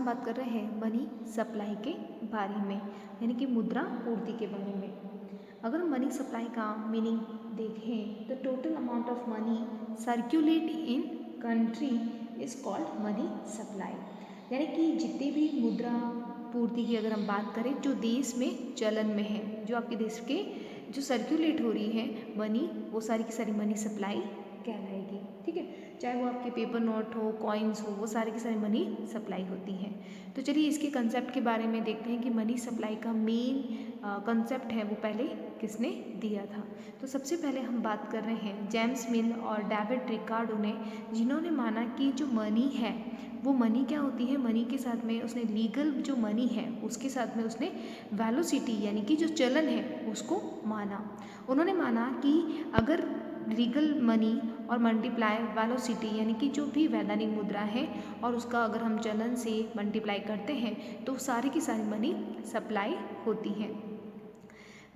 हम बात कर रहे हैं मनी सप्लाई के बारे में, यानी कि मुद्रा पूर्ति के बारे में। अगर मनी सप्लाई का मीनिंग देखें तो total amount of money circulate in country is called money supply, यानी कि जितनी भी मुद्रा पूर्ति की अगर हम बात करें जो देश में चलन में है, जो आपके देश के जो सर्कुलेट हो रही है मनी, वो सारी की सारी मनी सप्लाई कहलाएगी। ठीक है, चाहे वो आपके पेपर नोट हो, कॉइन्स हो, वो सारे की सारी मनी सप्लाई होती हैं। तो चलिए इसके कंसेप्ट के बारे में देखते हैं कि मनी सप्लाई का मेन कंसेप्ट है वो पहले किसने दिया था। तो सबसे पहले हम बात कर रहे हैं जेम्स मिल और डेविड रिकार्डो ने, जिन्होंने माना कि जो मनी है वो मनी क्या होती है, मनी के साथ में उसने लीगल जो मनी है उसके साथ में उसने वेलोसिटी यानी कि जो चलन है उसको माना। उन्होंने माना कि अगर लीगल मनी और मल्टीप्लाई वेलोसिटी यानी कि जो भी वैधानिक मुद्रा है और उसका अगर हम चलन से मल्टीप्लाई करते हैं तो सारी की सारी मनी सप्लाई होती है।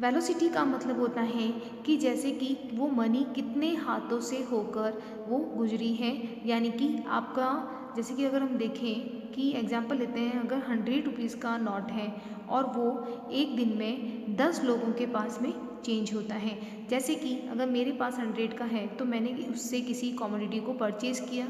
वेलोसिटी का मतलब होता है कि जैसे कि वो मनी कितने हाथों से होकर वो गुजरी है, यानी कि आपका जैसे कि अगर हम देखें कि एग्जांपल लेते हैं, अगर 100 रुपीज़ का नोट है और वो एक दिन में 10 लोगों के पास में चेंज होता है। जैसे कि अगर मेरे पास 100 का है तो मैंने उससे किसी कमोडिटी को परचेज़ किया,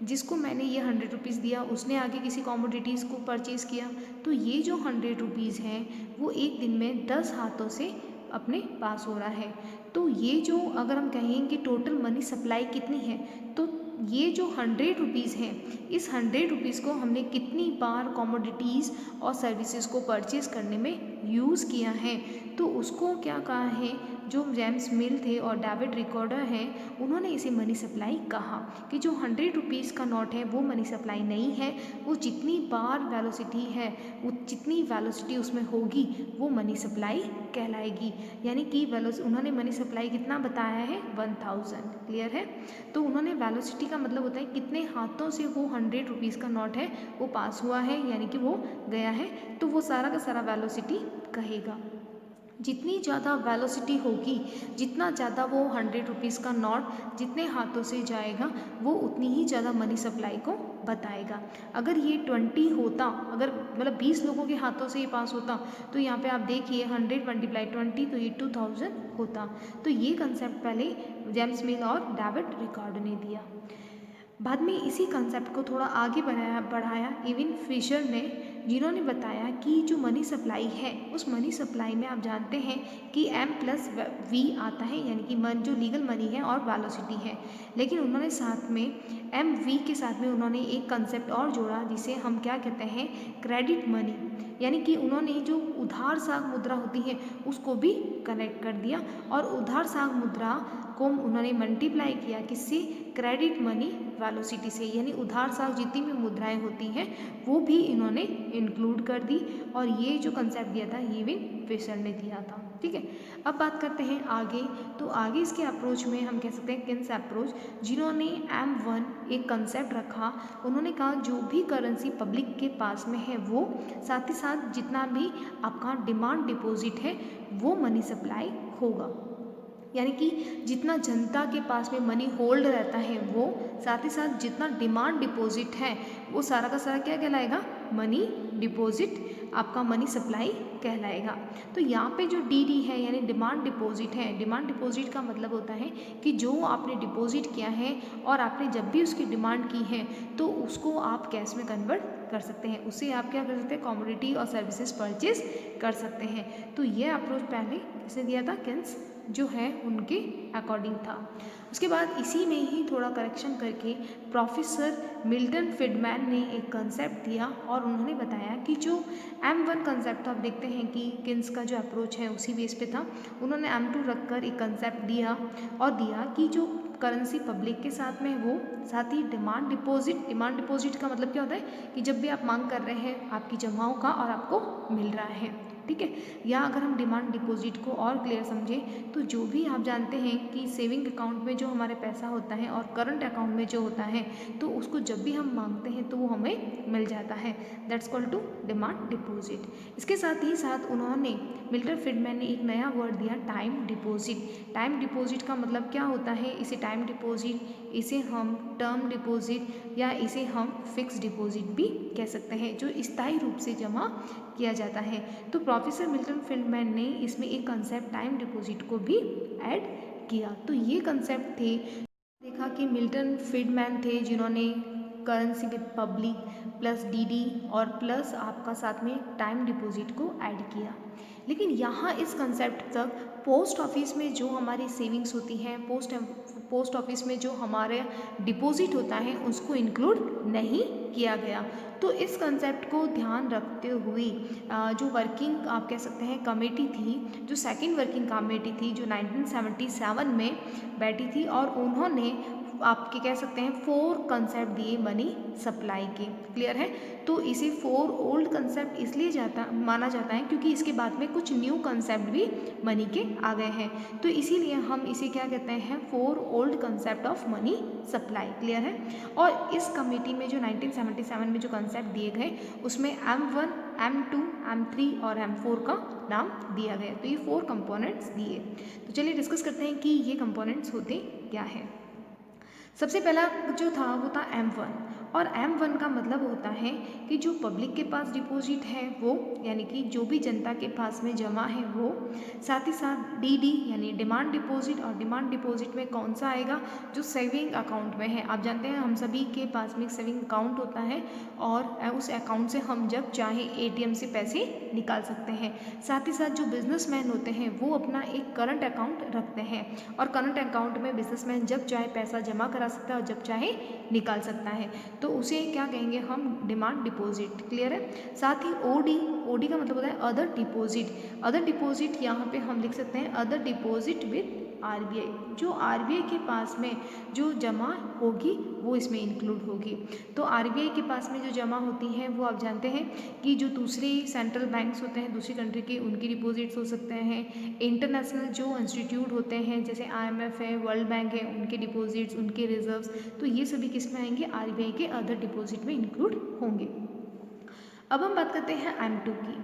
जिसको मैंने ये 100 रुपीज़ दिया उसने आगे किसी कमोडिटीज़ को परचेज़ किया, तो ये जो 100 रुपीज़ हैं वो एक दिन में 10 हाथों से अपने पास हो रहा है। तो ये जो अगर हम कहें कि टोटल मनी सप्लाई कितनी है, तो ये जो 100 रुपीज़ हैं, इस 100 रुपीज़ को हमने कितनी बार कमोडिटीज़ और सर्विसेज को परचेज़ करने में यूज़ किया है, तो उसको क्या कहा है, जो जेम्स मिल थे और डेविड रिकॉर्डर हैं उन्होंने इसे मनी सप्लाई कहा कि जो 100 रुपीज़ का नोट है वो मनी सप्लाई नहीं है, वो जितनी बार वेलोसिटी है वो जितनी वेलोसिटी उसमें होगी वो मनी सप्लाई कहलाएगी। यानी कि उन्होंने मनी सप्लाई कितना बताया है, 1000। क्लियर है। तो उन्होंने वेलोसिटी का मतलब होता है कितने हाथों से वो 100 रुपीज़ का नोट है वो पास हुआ है, यानी कि वो गया है, तो वो सारा का सारा वेलोसिटी कहेगा। जितनी ज़्यादा वेलोसिटी होगी, जितना ज़्यादा वो 100 रुपीज़ का नोट जितने हाथों से जाएगा वो उतनी ही ज़्यादा मनी सप्लाई को बताएगा। अगर ये 20 होता, अगर मतलब 20 लोगों के हाथों से ये पास होता, तो यहाँ पे आप देखिए 100 मल्टीप्लाई 20 तो ये 2000 होता। तो ये कंसेप्ट पहले जेम्स मिल और डेविड रिकार्डो ने दिया। बाद में इसी कंसेप्ट को थोड़ा आगे बढ़ाया इवन फिशर ने, जिन्होंने बताया कि जो मनी सप्लाई है उस मनी सप्लाई में आप जानते हैं कि M+V आता है, यानी कि जो लीगल मनी है और वेलोसिटी है, लेकिन उन्होंने साथ में MV के साथ में उन्होंने एक कंसेप्ट और जोड़ा जिसे हम क्या कहते हैं, क्रेडिट मनी, यानी कि उन्होंने जो उधार साख मुद्रा होती है उसको भी कनेक्ट कर दिया और उधार साख मुद्रा को उन्होंने मल्टीप्लाई किया किससे, क्रेडिट मनी वेलोसिटी से, यानी उधार साख जितनी भी मुद्राएं होती हैं वो भी इन्होंने इंक्लूड कर दी। और ये जो कंसेप्ट दिया था ये भी फिशर ने दिया था। ठीक है, अब बात करते हैं आगे। तो आगे इसके अप्रोच में हम कह सकते हैं किन्स अप्रोच, जिन्होंने M1 एक कंसेप्ट रखा। उन्होंने कहा जो भी करेंसी पब्लिक के पास में है वो साथ ही साथ जितना भी आपका डिमांड डिपॉजिट है वो मनी सप्लाई होगा, यानी कि जितना जनता के पास में मनी होल्ड रहता है वो साथ ही साथ जितना डिमांड डिपॉजिट है वो सारा का सारा क्या कहलाएगा, मनी डिपॉजिट, आपका मनी सप्लाई कहलाएगा। तो यहाँ पे जो DD है यानी डिमांड डिपॉजिट है, डिमांड डिपॉजिट का मतलब होता है कि जो आपने डिपॉजिट किया है और आपने जब भी उसकी डिमांड की है तो उसको आप कैश में कन्वर्ट कर सकते हैं, उससे आप क्या कर सकते हैं, कमोडिटी और सर्विसेज परचेज कर सकते हैं। तो ये अप्रोच पहले किसने दिया था, किन्स जो है उनके अकॉर्डिंग था। उसके बाद इसी में ही थोड़ा करेक्शन करके प्रोफेसर मिल्टन फ्रीडमैन ने एक कंसेप्ट दिया और उन्होंने बताया कि जो M1 कंसेप्ट आप देखते हैं कि किन्स का जो अप्रोच है उसी बेस पे था। उन्होंने M2 रखकर एक कंसेप्ट दिया और दिया कि जो करेंसी पब्लिक के साथ में वो साथ ही डिमांड डिपॉजिट का मतलब क्या होता है कि जब भी आप मांग कर रहे हैं आपकी जमाओं का और आपको मिल रहा है ठीक है। या अगर हम डिमांड डिपॉजिट को और क्लियर समझें तो जो भी आप जानते हैं कि सेविंग अकाउंट में जो हमारे पैसा होता है और करंट अकाउंट में जो होता है, तो उसको जब भी हम मांगते हैं तो वो हमें मिल जाता है, that's called to demand deposit. इसके साथ ही साथ उन्होंने मिल्टन फ्रीडमैन ने एक नया वर्ड दिया, टाइम डिपॉजिट। टाइम डिपॉजिट का मतलब क्या होता है, इसे टाइम डिपॉजिट, इसे हम टर्म डिपॉजिट या इसे हम फिक्स डिपॉजिट भी कह सकते हैं, जो स्थायी रूप से जमा किया जाता है। तो प्रोफेसर मिल्टन फ्रीडमैन ने इसमें एक कंसेप्ट टाइम डिपॉजिट को भी ऐड किया। तो ये कंसेप्ट थे, देखा कि मिल्टन फ्रीडमैन थे जिन्होंने currency with public plus DD और प्लस आपका साथ में टाइम डिपॉजिट को ऐड किया। लेकिन यहाँ इस कंसेप्ट तक पोस्ट ऑफिस में जो हमारी सेविंग्स होती हैं, पोस्ट ऑफिस में जो हमारे डिपॉजिट होता है उसको इंक्लूड नहीं किया गया। तो इस कंसेप्ट को ध्यान रखते हुए जो वर्किंग आप कह सकते हैं कमेटी थी, जो सेकंड वर्किंग कमेटी थी, जो 1977 में बैठी थी और उन्होंने आपके कह सकते हैं 4 कंसेप्ट दिए मनी सप्लाई के। क्लियर है। तो इसे 4 ओल्ड कंसेप्ट इसलिए माना जाता है क्योंकि इसके बाद में कुछ न्यू कंसेप्ट भी मनी के आ गए हैं, तो इसीलिए हम इसे क्या कहते हैं, 4 old concept of money supply. Clear है। और इस कमेटी में जो 1977 में जो कंसेप्ट दिए गए उसमें M1, M2, M3 और M4 का नाम दिया गया। तो ये 4 कंपोनेंट्स दिए। तो चलिए डिस्कस करते हैं कि ये कंपोनेंट्स होते क्या हैं। सबसे पहला जो था वो था M1, और M1 का मतलब होता है कि जो पब्लिक के पास डिपॉजिट है वो, यानी कि जो भी जनता के पास में जमा है वो, साथ ही साथ DD यानी डिमांड डिपॉजिट, और डिमांड डिपॉजिट में कौन सा आएगा, जो सेविंग अकाउंट में है। आप जानते हैं हम सभी के पास में एक सेविंग अकाउंट होता है और उस अकाउंट से हम जब चाहे ATM से पैसे निकाल सकते हैं। साथ ही साथ जो बिजनेसमैन होते हैं वो अपना एक करंट अकाउंट रखते हैं, और करंट अकाउंट में बिजनेसमैन जब चाहे पैसा जमा करा सकता है और जब चाहे निकाल सकता है, तो उसे क्या कहेंगे हम, डिमांड डिपॉजिट। क्लियर है। साथ ही OD का मतलब होता है अदर डिपॉजिट। अदर डिपॉजिट यहाँ पे हम लिख सकते हैं अदर डिपॉजिट विद RBI। जो RBI के पास में जो जमा होगी वो इसमें इंक्लूड होगी। तो RBI के पास में जो जमा होती है वो आप जानते हैं कि जो दूसरे सेंट्रल बैंक्स होते हैं दूसरी कंट्री के, उनकी डिपॉजिट्स हो सकते हैं। इंटरनेशनल जो इंस्टीट्यूट होते हैं जैसे IMF है, वर्ल्ड बैंक है, उनके डिपॉजिट्स, उनके रिजर्व्स, तो ये सभी किस में आएंगे, RBI के अदर डिपॉजिट में इंक्लूड होंगे। अब हम बात करते हैं M2 की।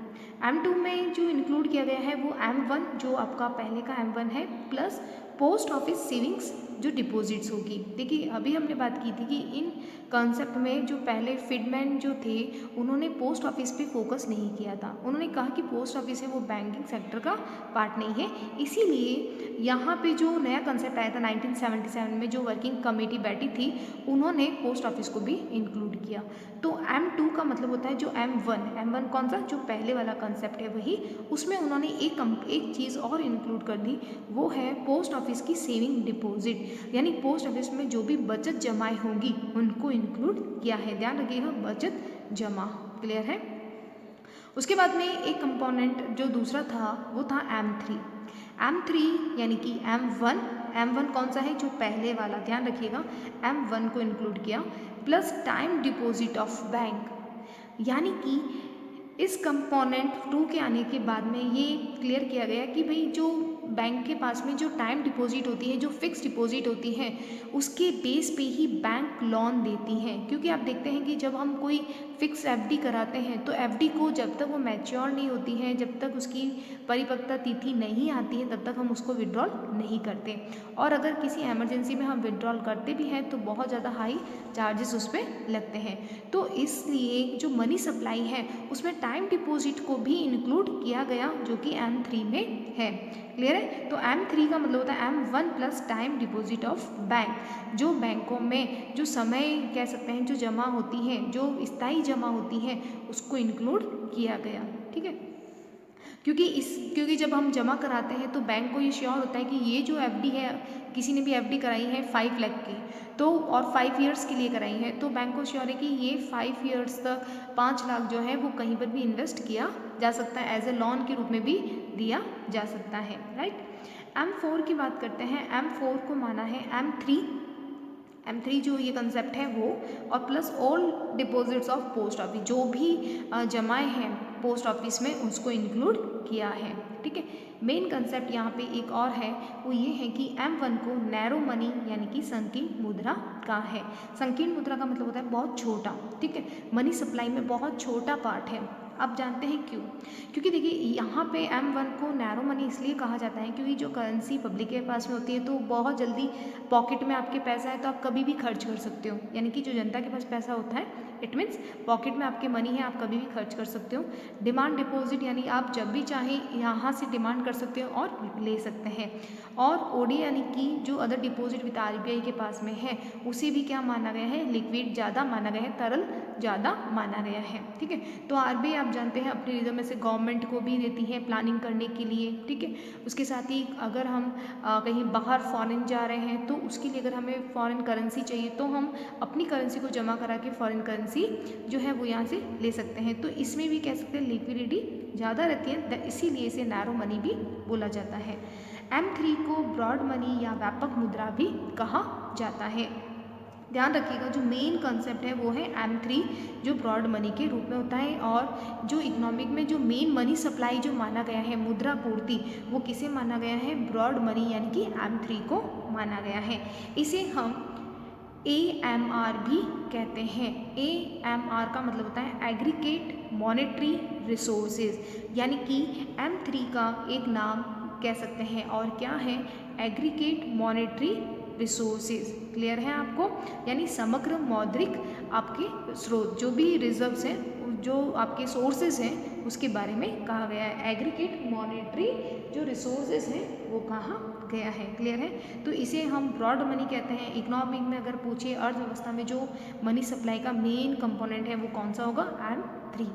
M2 में जो इंक्लूड किया गया है वो M1 जो आपका पहले का M1 है, प्लस पोस्ट ऑफिस सेविंग्स जो डिपॉजिट्स होगी। देखिए अभी हमने बात की थी कि इन कॉन्सेप्ट में जो पहले फ्रीडमैन जो थे उन्होंने पोस्ट ऑफिस पे फोकस नहीं किया था। उन्होंने कहा कि पोस्ट ऑफिस है वो बैंकिंग सेक्टर का पार्ट नहीं है, इसीलिए यहाँ पे जो नया कंसेप्ट आया था 1977 में, जो वर्किंग कमेटी बैठी थी, उन्होंने पोस्ट ऑफिस को भी इंक्लूड किया। तो M2 का मतलब होता है जो M1 कौन सा, जो पहले वाला कंसेप्ट है वही, उसमें उन्होंने एक चीज़ और इंक्लूड कर दी, वो है पोस्ट ऑफिस की सेविंग डिपॉजिट, यानी पोस्ट ऑफिस में जो भी बचत जमाएं होंगी उनको इंक्लूड किया है। ध्यान रखिएगा, बचत जमा। क्लियर है। उसके बाद में एक कंपोनेंट जो दूसरा था वो था M3 यानी कि M1 कौन सा है, जो पहले वाला, ध्यान रखिएगा, M1 को इंक्लूड किया, plus time deposit of bank. यानी कि इस कंपोनेंट 2 के आने के बाद में ये क्लियर किया गया कि भाई जो बैंक के पास में जो टाइम डिपॉजिट होती है, जो फिक्स डिपॉजिट होती है, उसके बेस पे ही बैंक लोन देती हैं। क्योंकि आप देखते हैं कि जब हम कोई फिक्स FD कराते हैं तो FD को जब तक वो मैच्योर नहीं होती है, जब तक उसकी परिपक्वता तिथि नहीं आती है, तब तक हम उसको विड्रॉल नहीं करते। और अगर किसी इमरजेंसी में हम विड्रॉल करते भी हैं तो बहुत ज़्यादा हाई चार्जेस उस पर लगते हैं। तो इसलिए जो मनी सप्लाई है उसमें टाइम डिपॉजिट को भी इंक्लूड किया गया, जो कि M3 में है। क्लियर है। तो M3 का मतलब होता है M1 plus time deposit of bank. जो बैंकों में जो समय कह सकते हैं जो जमा होती हैं, जो स्थायी जमा होती हैं, उसको इंक्लूड किया गया। ठीक है। क्योंकि जब हम जमा कराते हैं तो बैंक को ये श्योर होता है कि ये जो FD है, किसी ने भी FD कराई है 5 लाख की, तो और 5 ईयर्स के लिए कराई है, तो बैंक को श्योर है कि ये 5 ईयर्स तक 5 लाख जो है वो कहीं पर भी इन्वेस्ट किया जा सकता है, एज ए लोन के रूप में भी दिया जा सकता है। राइट। M4 की बात करते हैं। M4 को माना है M3 जो ये कंसेप्ट है वो, और plus all deposits of post office, जो भी जमाएं हैं पोस्ट ऑफिस में उसको इंक्लूड किया है। ठीक है, मेन कंसेप्ट यहाँ पे एक और है, वो ये है कि M1 को नैरो मनी यानी कि संकीर्ण मुद्रा कहा है। संकीर्ण मुद्रा का मतलब होता है बहुत छोटा। ठीक है, मनी सप्लाई में बहुत छोटा पार्ट है। अब जानते हैं क्यों। क्योंकि देखिए यहाँ पे M1 को नैरो मनी इसलिए कहा जाता है क्योंकि जो करेंसी पब्लिक के पास में होती है तो बहुत जल्दी पॉकेट में आपके पैसा है तो आप कभी भी खर्च कर सकते हो। यानी कि जो जनता के पास पैसा होता है, इट मीन्स पॉकेट में आपके मनी है, आप कभी भी खर्च कर सकते हो। डिमांड डिपॉजिट यानी आप जब भी चाहें यहाँ से डिमांड कर सकते हो और ले सकते हैं। और ओडी यानी कि जो अदर डिपॉजिट विद RBI के पास में है, उसे भी क्या माना गया है, लिक्विड ज़्यादा माना गया है, तरल ज़्यादा माना गया है। ठीक है, तो RBI आप जानते हैं अपने रिजर्व में से गवर्नमेंट को भी देती है प्लानिंग करने के लिए। ठीक है, उसके साथ ही अगर हम कहीं बाहर फॉरेन जा रहे हैं तो उसके लिए अगर हमें फॉरेन करेंसी चाहिए तो हम अपनी करेंसी को जमा करा के फॉरेन करेंसी जो है वो यहाँ से ले सकते हैं। तो इसमें भी कह सकते हैं लिक्विडिटी ज़्यादा रहती है, इसीलिए इसे नैरो मनी भी बोला जाता है। M3 को ब्रॉड मनी या व्यापक मुद्रा भी कहा जाता है। ध्यान रखिएगा जो मेन कंसेप्ट है वो है M3 जो ब्रॉड मनी के रूप में होता है, और जो इकोनॉमिक में जो मेन मनी सप्लाई जो माना गया है, मुद्रा पूर्ति, वो किसे माना गया है, ब्रॉड मनी यानी कि M3 को माना गया है। इसे हम AMR भी कहते हैं। AMR का मतलब होता है एग्रीगेट मॉनेटरी रिसोर्सेज, यानी कि M3 का एक नाम कह सकते हैं और क्या है, एग्रीगेट मॉनेटरी रिसोर्सेज। क्लियर है आपको, यानी समग्र मौद्रिक आपके स्रोत, जो भी रिजर्व्स हैं, जो आपके सोर्सेज हैं, उसके बारे में कहा गया है। एग्रीगेट मॉनेटरी जो रिसोर्सेज हैं वो कहा गया है। क्लियर है, तो इसे हम ब्रॉड मनी कहते हैं। इकोनॉमिक में अगर पूछिए अर्थव्यवस्था में जो मनी सप्लाई का मेन कंपोनेंट है वो कौन सा होगा, M3।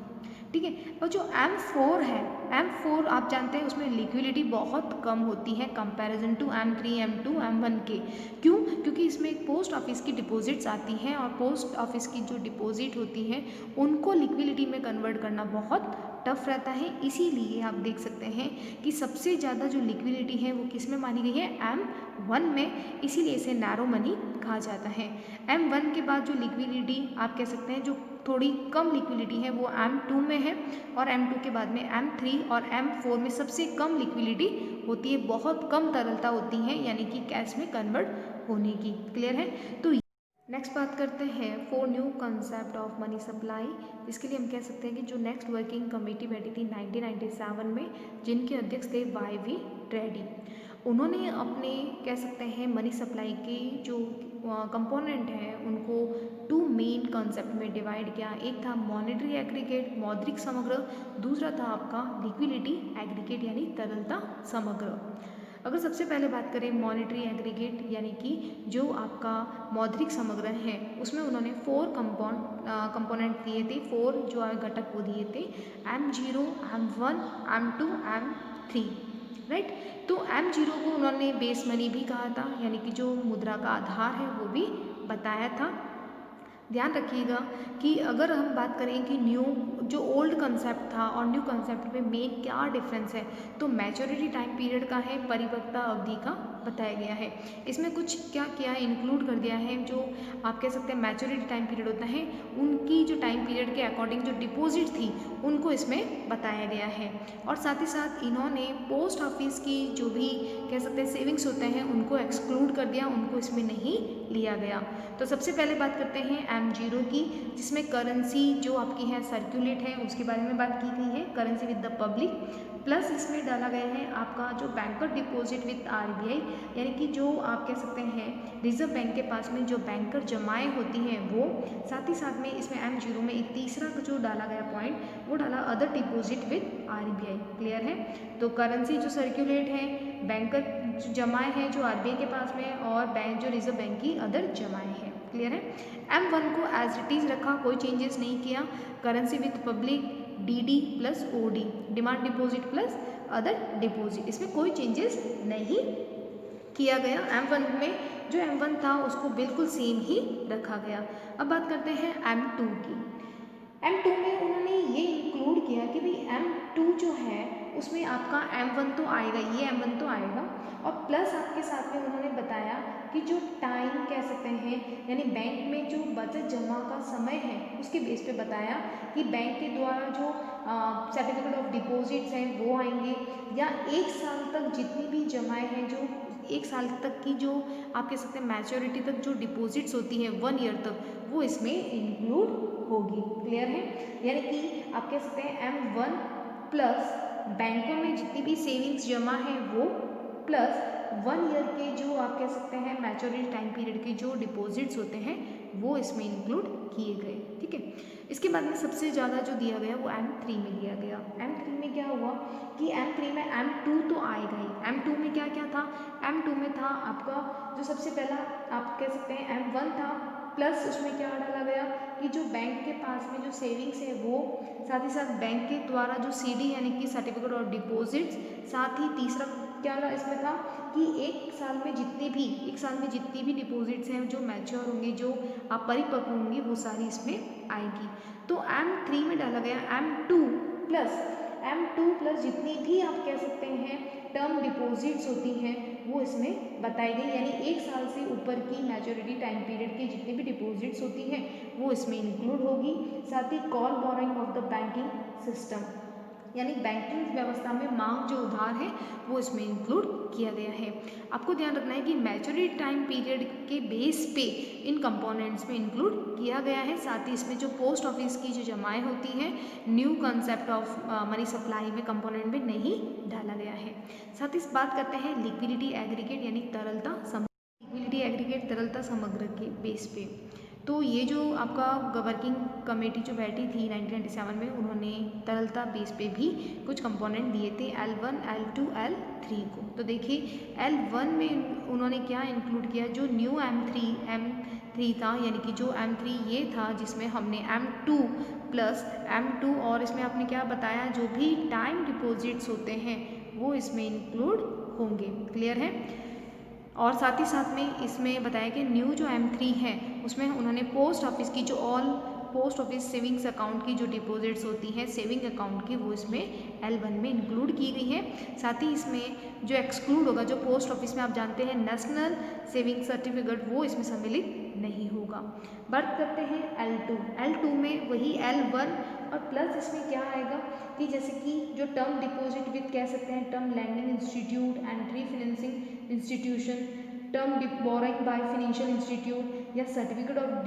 ठीक है, और जो M4 है, M4 आप जानते हैं उसमें लिक्विडिटी बहुत कम होती है comparison to M3, M2, M1 के। क्यों, क्योंकि इसमें एक पोस्ट ऑफिस की डिपॉजिट्स आती हैं और पोस्ट ऑफिस की जो डिपॉजिट होती हैं उनको लिक्विडिटी में कन्वर्ट करना बहुत टफ रहता है। इसीलिए आप देख सकते हैं कि सबसे ज़्यादा जो लिक्विडिटी है वो किस में मानी गई है, M1 में, इसीलिए इसे नैरो मनी कहा जाता है। M1 के बाद जो लिक्विडिटी आप कह सकते हैं जो थोड़ी कम लिक्विडिटी है वो M2 में है, और M2 के बाद में M3 और M4 में सबसे कम लिक्विडिटी होती है, बहुत कम तरलता होती है, यानी कि कैश में कन्वर्ट होने की। क्लियर है, तो नेक्स्ट बात करते हैं 4 new concept of money supply. इसके लिए हम कह सकते हैं कि जो नेक्स्ट वर्किंग कमेटी बैठी थी 1997 में, जिनके अध्यक्ष थे YV रेड्डी, उन्होंने अपने कह सकते हैं मनी सप्लाई के जो कंपोनेंट हैं उनको 2 मेन कंसेप्ट में डिवाइड किया। एक था मॉनेटरी एग्रीगेट, मौद्रिक समग्र, दूसरा था आपका लिक्विडिटी एग्रीगेट यानी तरलता समग्र। अगर सबसे पहले बात करें मॉनेटरी एग्रीगेट यानी कि जो आपका मौद्रिक समग्र है, उसमें उन्होंने 4 कंपोनेंट दिए थे, 4 जो घटक वो दिए थे, M0, M1, M2, M3, right. तो M0 को उन्होंने बेस मनी भी कहा था, यानी कि जो मुद्रा का आधार है वो भी बताया था। ध्यान रखिएगा कि अगर हम बात करें कि न्यू जो ओल्ड कंसेप्ट था और न्यू कंसेप्ट में मेन क्या डिफरेंस है, तो मैच्योरिटी टाइम पीरियड का है, परिपक्वता अवधि का बताया गया है। इसमें कुछ क्या किया है, इंक्लूड कर दिया है, जो आप कह सकते हैं मैच्योरिटी टाइम पीरियड होता है, उनकी जो टाइम पीरियड के अकॉर्डिंग जो डिपॉजिट थी उनको इसमें बताया गया है। और साथ ही साथ इन्होंने पोस्ट ऑफिस की जो भी कह सकते हैं सेविंग्स होते हैं उनको एक्सक्लूड कर दिया, उनको इसमें नहीं लिया गया। तो सबसे पहले बात करते हैं M0 की, जिसमें करेंसी जो आपकी है सर्कुलेट है उसके बारे में बात की गई है, currency with the public, plus इसमें डाला गया है आपका जो बैंकर डिपॉजिट विद RBI, यानी कि जो आप कह सकते हैं रिजर्व बैंक के पास में जो बैंकर जमाएँ होती हैं वो। साथ ही साथ में इसमें M0 में एक तीसरा जो डाला गया पॉइंट वो डाला other deposit with RBI। Clear है, तो करेंसी जो सर्कुलेट है, बैंकर जमाएँ हैं जो RBI के पास में, और बैंक जो रिजर्व बैंक की अदर जमाएँ हैं। क्लियर है, M1 को एज इट इज़ रखा, कोई चेंजेस नहीं किया। Currency with public DD plus OD, demand deposit plus other deposit, इसमें कोई चेंजेस नहीं किया गया। M1 में जो M1 था उसको बिल्कुल सेम ही रखा गया। अब बात करते हैं M2 की। M2 में उन्होंने ये इंक्लूड किया कि भाई M2 जो है उसमें आपका M1 तो आएगा, ये M1 तो आएगा, और प्लस आपके साथ में उन्होंने बताया कि जो टाइम कह सकते हैं यानी बैंक में जो बचत जमा का समय है उसके बेस पे बताया कि बैंक के द्वारा जो सर्टिफिकेट ऑफ डिपॉजिट्स हैं वो आएंगे, या एक साल तक जितनी भी जमाएं हैं, जो एक साल तक की जो आप कह सकते हैं मैच्योरिटी तक जो डिपॉजिट्स होती हैं 1 ईयर तक, वो इसमें इंक्लूड होगी। क्लियर है? यानी कि आप कह सकते हैं M1 प्लस बैंकों में जितनी भी सेविंग्स जमा है वो, प्लस 1 ईयर के जो आप कह सकते हैं मैच्योरिटी टाइम पीरियड के जो डिपॉजिट्स होते हैं वो इसमें इंक्लूड किए गए। ठीक है, इसके बाद में सबसे ज़्यादा जो दिया गया वो M3 में दिया गया। M3 में क्या हुआ कि M3 में M2 तो आएगा ही। M2 में क्या क्या था? M2 में था आपका जो सबसे पहला आप कह सकते हैं M1 था, प्लस उसमें क्या डाला गया कि जो बैंक के पास में जो सेविंग्स है वो, साथ ही साथ बैंक के द्वारा जो CD यानी कि सर्टिफिकेट ऑफ डिपॉजिट्स, साथ ही तीसरा क्या इसमें था कि एक साल में जितनी भी डिपॉजिट्स हैं जो मैच्योर होंगी, जो आप परिपक्व होंगी, वो सारी इसमें आएगी। तो M3 में डाला गया M2 प्लस जितनी भी आप कह सकते हैं टर्म डिपॉजिट्स होती हैं वो इसमें बताई गई, यानी एक साल से ऊपर की मैच्योरिटी टाइम पीरियड की जितनी भी डिपॉजिट्स होती हैं वो इसमें इंक्लूड होगी। साथ ही call borrowing of the banking system, यानी बैंकिंग व्यवस्था में मांग जो उधार है वो इसमें इंक्लूड किया गया है। आपको ध्यान रखना है कि मैच्योरिटी टाइम पीरियड के बेस पे इन कंपोनेंट्स में इंक्लूड किया गया है। साथ ही इसमें जो पोस्ट ऑफिस की जो जमाएं होती हैं new concept of money supply में कंपोनेंट में नहीं डाला गया है। साथ ही इस बात करते हैं लिक्विडिटी एग्रीगेट यानी तरलता समग्र के बेस पे। तो ये जो आपका वर्किंग कमेटी जो बैठी थी 1997 में, उन्होंने तरलता बेस पे भी कुछ कंपोनेंट दिए थे L1, L2, L3 को। तो देखिए L1 में उन्होंने क्या इंक्लूड किया, जो न्यू M3 था, यानी कि जो M3 ये था जिसमें हमने M2 प्लस M2 और इसमें आपने क्या बताया, जो भी टाइम डिपॉजिट्स होते हैं वो इसमें इंक्लूड होंगे। क्लियर है? और साथ ही साथ में इसमें बताया कि न्यू जो M3 है उसमें उन्होंने पोस्ट ऑफिस की जो all post office savings account की जो डिपॉजिट्स होती हैं सेविंग अकाउंट की, वो इसमें L1 में इंक्लूड की गई है। साथ ही इसमें जो एक्सक्लूड होगा, जो पोस्ट ऑफिस में आप जानते हैं नेशनल सेविंग सर्टिफिकेट, वो इसमें सम्मिलित नहीं होगा। बात करते हैं L2 में वही L1 और प्लस इसमें क्या आएगा कि जैसे कि जो टर्म डिपॉजिट विद कह सकते हैं term lending institute and refinancing institution, term borrowing by financial institute या certificate of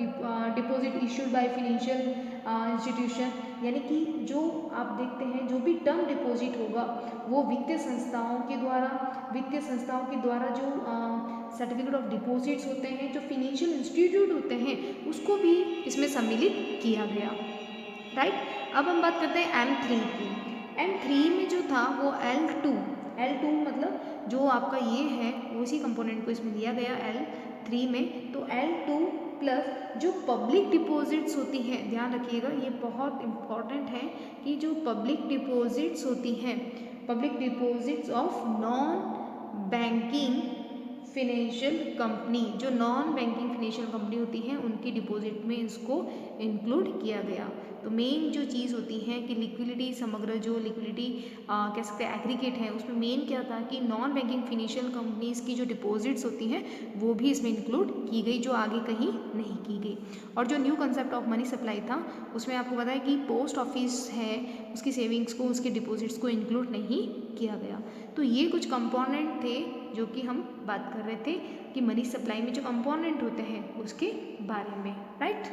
deposit issued by financial institution, यानी कि जो आप देखते हैं जो भी टर्म डिपॉजिट होगा वो वित्तीय संस्थाओं के द्वारा जो सर्टिफिकेट ऑफ डिपॉजिट्स होते हैं, जो फाइनेंशियल इंस्टीट्यूट होते हैं, उसको भी इसमें सम्मिलित किया गया। राइट, अब हम बात करते हैं M3 की। M3 में जो था वो L2 मतलब जो आपका ये है उसी कंपोनेंट को इसमें दिया गया L3 में। तो L2 प्लस जो पब्लिक डिपॉजिट्स होती हैं, ध्यान रखिएगा ये बहुत इम्पॉर्टेंट है कि जो पब्लिक डिपॉजिट्स होती हैं, public deposits of non banking financial company, जो नॉन बैंकिंग फिनेंशियल कंपनी होती हैं उनकी डिपॉजिट में इसको इंक्लूड किया गया। तो मेन जो चीज़ होती है कि लिक्विडिटी समग्र जो लिक्विडिटी कह सकते हैं एग्रीगेट है, उसमें मेन क्या था कि नॉन बैंकिंग फिनेंशियल कंपनीज़ की जो डिपॉजिट्स होती हैं वो भी इसमें इंक्लूड की गई, जो आगे कहीं नहीं की गई। और जो new concept of money supply था उसमें आपको पता है कि पोस्ट ऑफिस है उसकी सेविंग्स को, उसके डिपॉजिट्स को इंक्लूड नहीं किया गया। तो ये कुछ कंपोनेंट थे जो कि हम बात कर रहे थे कि मनी सप्लाई में जो कंपोनेंट होते हैं उसके बारे में। राइट,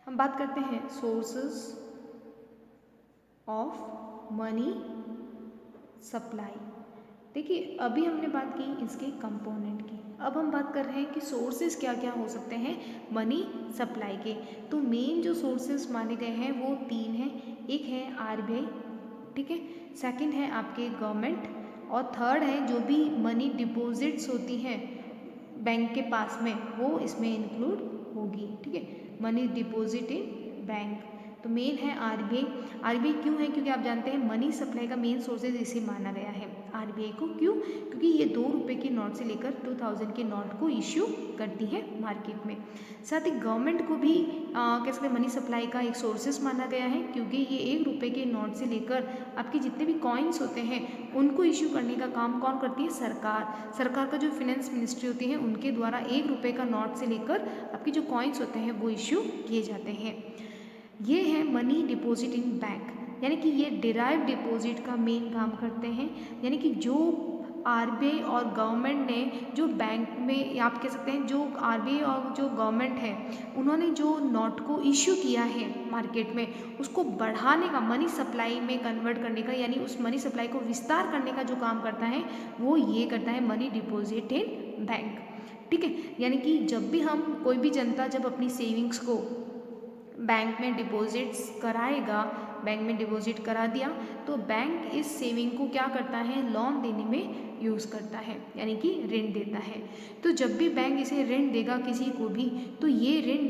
हम बात करते हैं सोर्सेस ऑफ मनी सप्लाई। देखिए अभी हमने बात की इसके कंपोनेंट की, अब हम बात कर रहे हैं कि सोर्सेज क्या क्या हो सकते हैं मनी सप्लाई के। तो मेन जो सोर्सेज माने गए हैं वो 3 हैं। एक है RBI, ठीक है, सेकंड है आपके गवर्नमेंट, और थर्ड है जो भी मनी डिपॉजिट्स होती हैं बैंक के पास में वो इसमें इंक्लूड होगी। ठीक है, मनी डिपॉजिट इन बैंक। तो मेन है RBI क्यों है? क्योंकि आप जानते हैं मनी सप्लाई का मेन सोर्सेज इसे माना गया है। आरबीआई को। क्यों? क्योंकि ये 2 रुपये के नोट से लेकर 2000 के नोट को इश्यू करती है मार्केट में। साथ ही गवर्नमेंट को भी कह सकते हैं मनी सप्लाई का एक सोर्सेस माना गया है, क्योंकि ये 1 रुपये के नोट से लेकर आपके जितने भी कॉइन्स होते हैं उनको इश्यू करने का काम कौन करती है? सरकार। सरकार का जो फिनेंस मिनिस्ट्री होती है उनके द्वारा 1 रुपये का नोट से लेकर आपके जो कॉइन्स होते हैं वो इश्यू किए जाते हैं। ये है मनी डिपॉजिट इन बैंक, यानी कि ये डिराइव डिपॉजिट का मेन काम करते हैं। यानी कि जो आरबीआई और गवर्नमेंट ने जो बैंक में, आप कह सकते हैं जो आरबीआई और जो गवर्नमेंट है उन्होंने जो नोट को इश्यू किया है मार्केट में, उसको बढ़ाने का, मनी सप्लाई में कन्वर्ट करने का, यानी उस मनी सप्लाई को विस्तार करने का जो काम करता है वो ये करता है मनी डिपॉजिट इन बैंक। ठीक है, यानी कि जब भी हम, कोई भी जनता जब अपनी सेविंग्स को बैंक में डिपॉजिट्स कराएगा, बैंक में डिपॉजिट करा दिया तो बैंक इस सेविंग को क्या करता है? लोन देने में यूज़ करता है, यानी कि ऋण देता है। तो जब भी बैंक इसे ऋण देगा किसी को भी, तो ये ऋण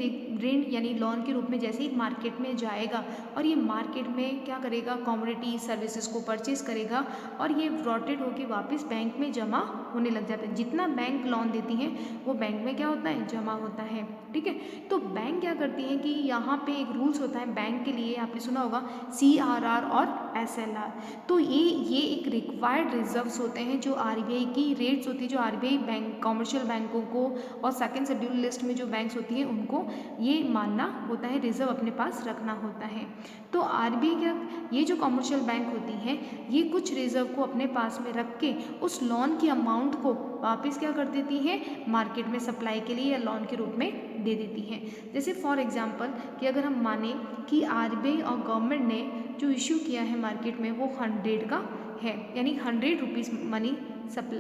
यानी लोन के रूप में जैसे ही मार्केट में जाएगा और ये मार्केट में क्या करेगा? कमोडिटी सर्विसेज को परचेज करेगा और ये रोटेट होकर वापस बैंक में जमा होने लग जाता है। जितना बैंक लोन देती हैं वो बैंक में क्या होता है? जमा होता है। ठीक है, तो बैंक क्या करती है कि यहाँ पे एक रूल्स होता है बैंक के लिए, आपने सुना होगा CRR और SLR। तो ये एक रिक्वायर्ड रिजर्व्स होते हैं जो आरबीआई की रेट्स होती है, जो आरबीआई बैंक कॉमर्शियल बैंकों को और सेकंड शेड्यूल लिस्ट में जो बैंक्स होती हैं उनको ये मानना होता है, रिजर्व अपने पास रखना होता है। तो आरबीआई क्या, ये जो कॉमर्शियल बैंक होती हैं ये कुछ रिजर्व को अपने पास में रख के उस लोन की अमाउंट को वापस क्या कर देती है? मार्केट में सप्लाई के लिए या लोन के रूप में दे देती हैं। जैसे फॉर एग्जांपल कि अगर हम माने कि आरबीआई और गवर्नमेंट ने जो इश्यू किया है मार्केट में वो 100 का है, यानी 100 रुपीज़ मनी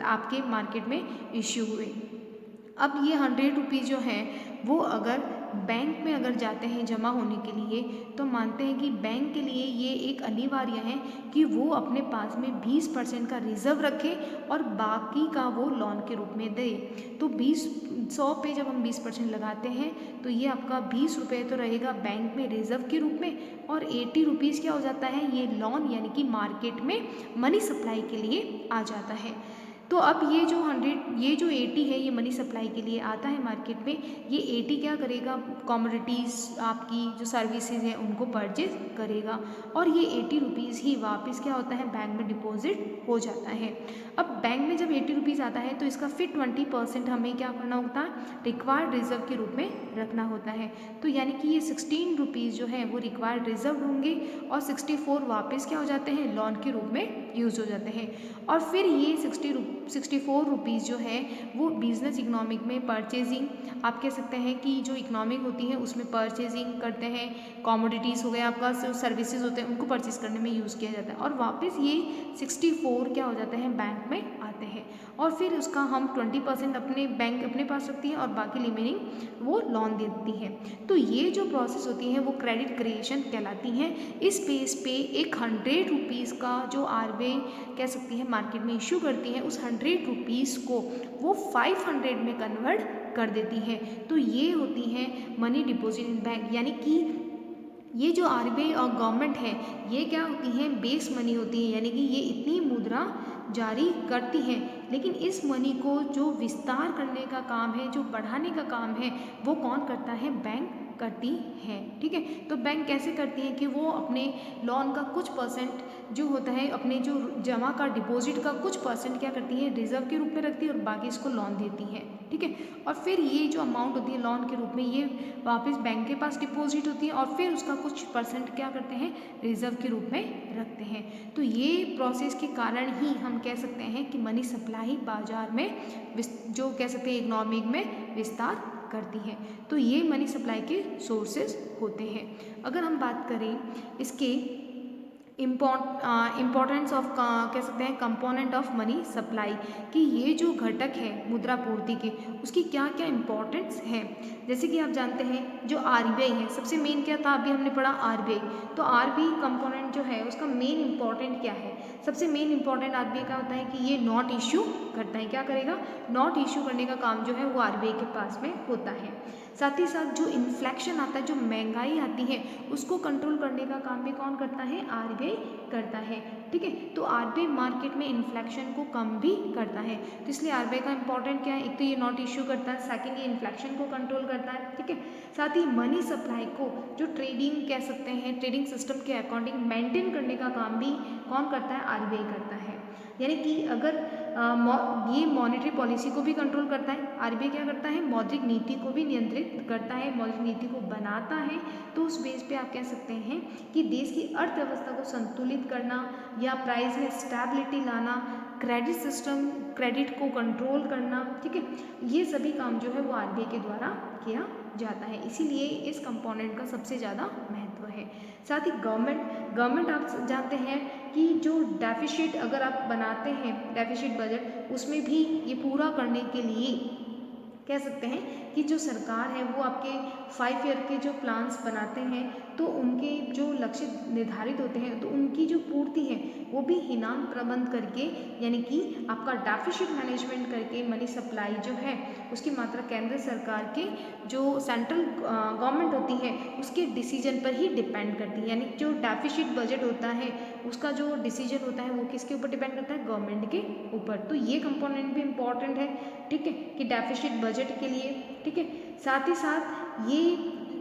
आपके मार्केट में इश्यू हुए। अब ये 100 रुपीज़ जो हैं वो अगर बैंक में अगर जाते हैं जमा होने के लिए, तो मानते हैं कि बैंक के लिए ये एक अनिवार्य है कि वो अपने पास में 20% का रिजर्व रखे और बाकी का वो लोन के रूप में दे। तो 100 पे जब हम 20% लगाते हैं तो ये आपका 20 रुपये तो रहेगा बैंक में रिजर्व के रूप में, और 80 रुपीज़ क्या हो जाता है? ये लोन यानी कि मार्केट में मनी सप्लाई के लिए आ जाता है। तो अब ये जो 80 है ये मनी सप्लाई के लिए आता है मार्केट में। ये 80 क्या करेगा? कमोडिटीज़ आपकी जो सर्विसेज हैं उनको परचेज करेगा और ये 80 रुपीज़ ही वापस क्या होता है? बैंक में डिपॉजिट हो जाता है। अब बैंक में जब 80 रुपीज़ आता है तो इसका फिर 20% हमें क्या करना होता है? रिक्वायर्ड रिजर्व के रूप में रखना होता है। तो यानी कि ये 16 रुपीज़ जो है वो रिक्वायर्ड रिजर्व होंगे और 64 वापस क्या हो जाते हैं? लोन के रूप में यूज़ हो जाते हैं। और फिर ये 64 रुपीज़ जो है वो बिजनेस इकोनॉमिक में परचेजिंग, आप कह सकते हैं कि जो इकोनॉमिक होती है उसमें परचेजिंग करते हैं, कमोडिटीज़ हो गया आपका, जो सर्विसेज होते हैं उनको परचेज करने में यूज़ किया जाता है। और वापस ये 64 क्या हो जाते हैं? बैंक में आते हैं और फिर उसका हम 20% अपने बैंक अपने पास रखती है और बाकी रिमेनिंग वो लोन देती है। तो ये जो प्रोसेस होती है वो क्रेडिट क्रिएशन कहलाती हैं। इस बेस पे एक 100 रुपीज़ का जो आरबीआई कह सकती है मार्केट में इशू करती है, उस 100 रुपीज़ को वो 500 में कन्वर्ट कर देती है। तो ये होती हैं मनी डिपॉजिट इन बैंक, यानी कि ये जो आरबीआई और गवर्नमेंट है ये क्या होती हैं? बेस मनी होती है, यानी कि ये इतनी मुद्रा जारी करती हैं, लेकिन इस मनी को जो विस्तार करने का काम है, जो बढ़ाने का काम है, वो कौन करता है? बैंक करती है। ठीक है, तो बैंक कैसे करती है कि वो अपने लोन का कुछ परसेंट जो होता है, अपने जो जमा का डिपॉजिट का कुछ परसेंट क्या करती है? रिजर्व के रूप में रखती है और बाकी इसको लोन देती है। ठीक है, और फिर ये जो अमाउंट होती है लोन के रूप में ये वापस बैंक के पास डिपॉजिट होती है और फिर उसका कुछ परसेंट क्या करते हैं? रिजर्व के रूप में रखते हैं। तो ये प्रोसेस के कारण ही हम कह सकते हैं कि मनी सप्लाई बाजार में जो कह सकते हैं इकोनॉमिक में विस्तार करती है। तो ये मनी सप्लाई के सोर्सेज होते हैं। अगर हम बात करें इसके इम्पोर्टेंस ऑफ कह सकते हैं कंपोनेंट ऑफ मनी सप्लाई, कि ये जो घटक है मुद्रा पूर्ति के उसकी क्या क्या इम्पोर्टेंस है। जैसे कि आप जानते हैं जो आरबीआई है, सबसे मेन क्या था? अभी हमने पढ़ा आरबीआई। तो आरबीआई कंपोनेंट जो है उसका मेन इंपॉर्टेंट क्या है? सबसे मेन इंपॉर्टेंट आरबीआई का होता है कि ये नोट इश्यू करता है। क्या करेगा? नोट इश्यू करने का काम जो है वो आरबीआई के पास में होता है। साथ ही साथ जो इन्फ्लेक्शन आता है, जो महंगाई आती है, उसको कंट्रोल करने का काम भी कौन करता है? आरबीआई करता है, ठीक है। तो आरबीआई मार्केट में इन्फ्लेक्शन को कम भी करता है, तो इसलिए आरबीआई का इंपॉर्टेंट क्या है, एक तो ये नोट इश्यू करता है, सेकंड ये इन्फ्लेक्शन को कंट्रोल करता है, ठीक है। साथ ही मनी सप्लाई को जो ट्रेडिंग कह सकते हैं, ट्रेडिंग सिस्टम के अकॉर्डिंग मेंटेन करने का काम भी कौन करता है, आरबीआई करता है। यानी कि अगर ये मॉनेटरी पॉलिसी को भी कंट्रोल करता है, आरबीआई क्या करता है, मौद्रिक नीति को भी नियंत्रित करता है, मौद्रिक नीति को बनाता है। तो उस बेस पे आप कह सकते हैं कि देश की अर्थव्यवस्था को संतुलित करना या प्राइस में स्टेबिलिटी लाना, क्रेडिट सिस्टम, क्रेडिट को कंट्रोल करना, ठीक है, ये सभी काम जो है वो आरबीआई के द्वारा किया जाता है। इसीलिए इस कंपोनेंट का सबसे ज़्यादा महत्व है। साथ ही गवर्नमेंट आप जानते हैं कि जो डेफिसिट अगर आप बनाते हैं, डेफिसिट बजट, उसमें भी ये पूरा करने के लिए कह सकते हैं कि जो सरकार है वो आपके 5 ईयर के जो प्लान्स बनाते हैं, तो उनके जो लक्ष्य निर्धारित होते हैं, तो उनकी जो पूर्ति है वो भी हिनान प्रबंध करके, यानी कि आपका डेफिसिट मैनेजमेंट करके मनी सप्लाई जो है उसकी मात्रा केंद्र सरकार के जो सेंट्रल गवर्नमेंट होती है उसके डिसीजन पर ही डिपेंड करती है। यानी जो डेफिसिट बजट होता है उसका जो डिसीजन होता है वो किसके ऊपर डिपेंड करता है, गवर्नमेंट के ऊपर। तो ये कंपोनेंट भी इम्पॉर्टेंट है, ठीक है, कि डेफिसिट बजट के लिए, ठीक है। साथ ही साथ ये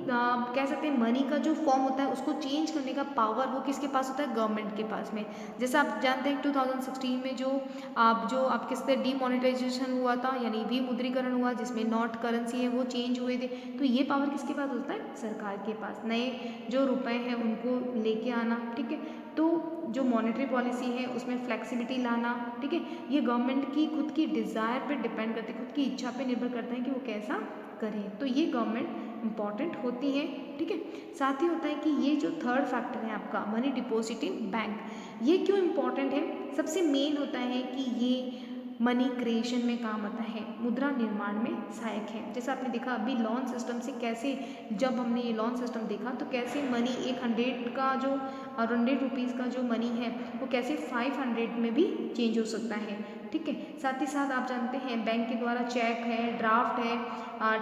कह सकते हैं मनी का जो फॉर्म होता है उसको चेंज करने का पावर वो किसके पास होता है, गवर्नमेंट के पास में। जैसा आप जानते हैं 2016 में जो आप किससे डीमोनेटाइजेशन हुआ था, यानी विमुद्रीकरण हुआ, जिसमें नोट करेंसी है वो चेंज हुए थे, तो ये पावर किसके पास होता है, सरकार के पास। नए जो रुपए हैं उनको लेके आना, ठीक है। तो जो मॉनेटरी पॉलिसी है उसमें फ्लेक्सिबिलिटी लाना, ठीक है, ये गवर्नमेंट की खुद की डिज़ायर पे डिपेंड करती है, खुद की इच्छा पे निर्भर करता है कि वो कैसा करें। तो ये गवर्नमेंट इंपॉर्टेंट होती है, ठीक है। साथ ही होता है कि ये जो थर्ड फैक्टर है आपका मनी डिपॉजिट इन बैंक, ये क्यों इम्पॉर्टेंट है, सबसे मेन होता है कि ये मनी क्रिएशन में काम आता है, मुद्रा निर्माण में सहायक है। जैसा आपने देखा अभी लोन सिस्टम से कैसे, जब हमने ये लोन सिस्टम देखा तो कैसे मनी 100 का जो 100 रुपीज़ का जो मनी है वो कैसे 500 में भी चेंज हो सकता है, ठीक है। साथ ही साथ आप जानते हैं बैंक के द्वारा चेक है, ड्राफ्ट है,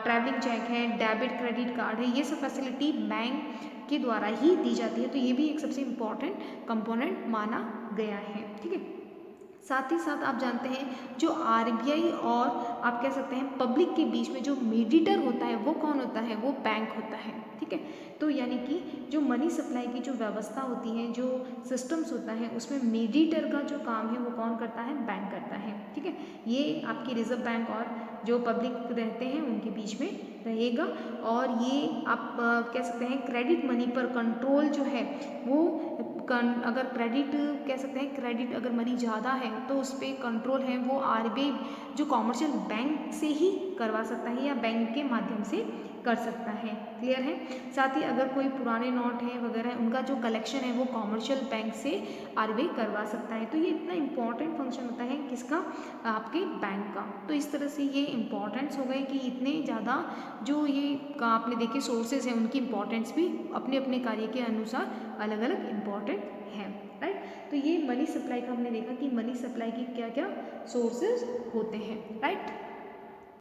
ट्रैवलिंग चेक है, डेबिट क्रेडिट कार्ड है, ये सब फैसिलिटी बैंक के द्वारा ही दी जाती है। तो ये भी एक सबसे इम्पॉर्टेंट कंपोनेंट माना गया है, ठीक है। साथ ही साथ आप जानते हैं जो आरबीआई और आप कह सकते हैं पब्लिक के बीच में जो मीडिएटर होता है वो कौन होता है, वो बैंक होता है, ठीक है। तो यानी कि जो मनी सप्लाई की जो व्यवस्था होती है, जो सिस्टम्स होता है, उसमें मीडिएटर का जो काम है वो कौन करता है, बैंक करता है, ठीक है। ये आपकी रिजर्व बैंक और जो पब्लिक रहते हैं उनके बीच में रहेगा। और ये आप कह सकते हैं क्रेडिट मनी पर कंट्रोल जो है वो अगर क्रेडिट कह सकते हैं क्रेडिट अगर मनी ज़्यादा है तो उस पर कंट्रोल है वो आरबीआई जो कॉमर्शियल बैंक से ही करवा सकता है या बैंक के माध्यम से कर सकता है, क्लियर है। साथ ही अगर कोई पुराने नोट हैं वगैरह उनका जो कलेक्शन है वो कॉमर्शियल बैंक से आरबीआई करवा सकता है। तो ये इतना इम्पॉर्टेंट फंक्शन होता है किसका, आपके बैंक का। तो इस तरह से ये इम्पॉर्टेंस हो गए कि इतने ज़्यादा जो ये आपने देखे सोर्सेज हैं उनकी इम्पॉर्टेंस भी अपने अपने कार्य के अनुसार अलग अलग इम्पॉर्टेंट है, राइट। तो ये मनी सप्लाई का हमने देखा कि मनी सप्लाई की क्या क्या सोर्सेज होते हैं, राइट।